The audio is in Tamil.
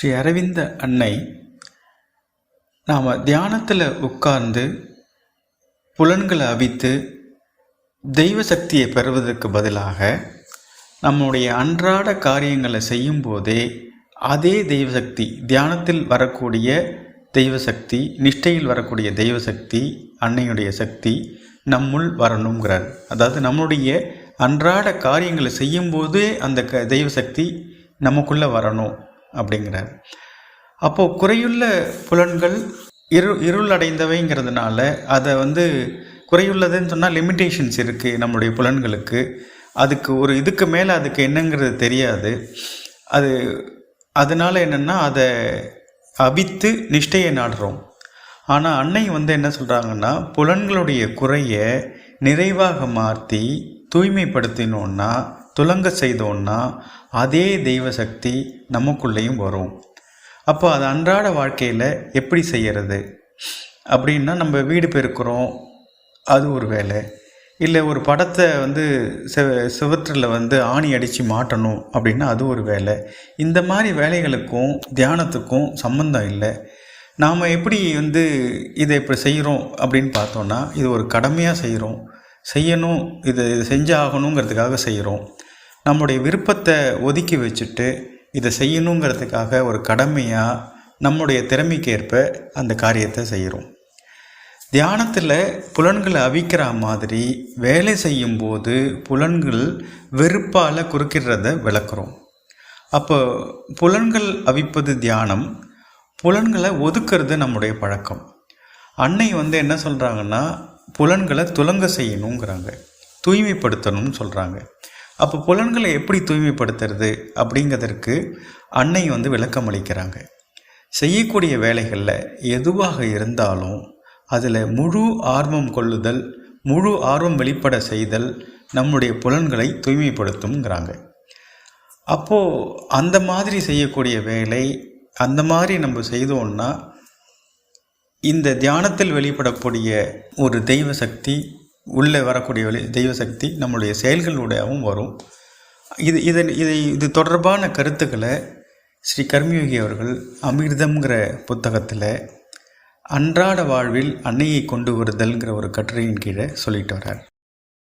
ஸ்ரீ அரவிந்த அன்னை நாம் தியானத்தில் உட்கார்ந்து புலன்களை அவித்து தெய்வ சக்தியை பெறுவதற்கு பதிலாக நம்முடைய அன்றாட காரியங்களை செய்யும் போதே அதே தெய்வசக்தி, தியானத்தில் வரக்கூடிய தெய்வசக்தி, நிஷ்டையில் வரக்கூடிய தெய்வசக்தி, அன்னையுடைய சக்தி நம்முள் வரணுங்கிறார். அதாவது நம்முடைய அன்றாட காரியங்களை செய்யும்போதே அந்த தெய்வசக்தி நமக்குள்ளே வரணும் அப்படிங்கிறார். அப்போது குறையுள்ள புலன்கள் இருள் அடைந்தவைங்கிறதுனால அதை குறையுள்ளதுன்னு சொன்னால் லிமிட்டேஷன்ஸ் இருக்குது நம்முடைய புலன்களுக்கு. அதுக்கு ஒரு இதுக்கு மேலே அதுக்கு என்னங்கிறது தெரியாது. அதனால் என்னென்னா அதை அபித்து நிஷ்டையை நாடுறோம். ஆனால் அன்னை என்ன சொல்கிறாங்கன்னா, புலன்களுடைய குறையை நிறைவாக மாற்றி தூய்மைப்படுத்தினோன்னா, துலங்க செய்தோன்னா அதே தெய்வசக்தி நமக்குள்ளேயும் வரும். அப்போ அது அன்றாட வாழ்க்கையில் எப்படி செய்கிறது அப்படின்னா, நம்ம வீடு பெருக்கிறோம், அது ஒரு வேலை. இல்லை ஒரு படத்தை சுவற்றில் ஆணி அடித்து மாட்டணும் அப்படின்னா அது ஒரு வேலை. இந்த மாதிரி வேலைகளுக்கும் தியானத்துக்கும் சம்மந்தம் இல்லை. நாம் எப்படி இதை இப்படி செய்கிறோம் அப்படின்னு பார்த்தோன்னா, இது ஒரு கடமையாக செய்யணும், இது செஞ்சாகணுங்கிறதுக்காக செய்கிறோம். நம்முடைய விருப்பத்தை ஒதுக்கி வச்சுட்டு இதை செய்யணுங்கிறதுக்காக ஒரு கடமையாக நம்முடைய திறமைக்கேற்ப அந்த காரியத்தை செய்கிறோம். தியானத்தில் புலன்களை அவிக்கிற மாதிரி வேலை செய்யும்போது புலன்கள் வெறுப்பால் குறுக்கிடுறத விளக்குறோம். அப்போ புலன்கள் அவிப்பது தியானம், புலன்களை ஒதுக்கிறது நம்முடைய பழக்கம். அன்னை என்ன சொல்கிறாங்கன்னா, புலன்களை துலங்க செய்யணுங்கிறாங்க, தூய்மைப்படுத்தணும்னு சொல்கிறாங்க. அப்போ புலன்களை எப்படி தூய்மைப்படுத்துறது அப்படிங்கிறதுக்கு அன்னை விளக்கம் அளிக்கிறாங்க. செய்யக்கூடிய வேலைகளில் எதுவாக இருந்தாலும் அதில் முழு ஆர்வம் கொள்ளுதல், முழு ஆர்வம் வெளிப்பட செய்தல் நம்முடைய புலன்களை தூய்மைப்படுத்தும்ங்கிறாங்க. அப்போது அந்த மாதிரி செய்யக்கூடிய வேலை, அந்த மாதிரி நம்ம செய்தோம்னா இந்த தியானத்தில் வெளிப்படக்கூடிய ஒரு தெய்வ சக்தி, உள்ளே வரக்கூடிய தெய்வ சக்தி நம்முடைய செயல்களுடையவும் வரும். இது தொடர்பான கருத்துக்களை ஸ்ரீ கர்மயோகி அவர்கள் அமிர்தம்ங்கிற புத்தகத்தில் அன்றாட வாழ்வில் அன்னையை கொண்டு வருதல்ங்கிற ஒரு கட்டுரையின் கீழே சொல்லிட்டு வர்றார்.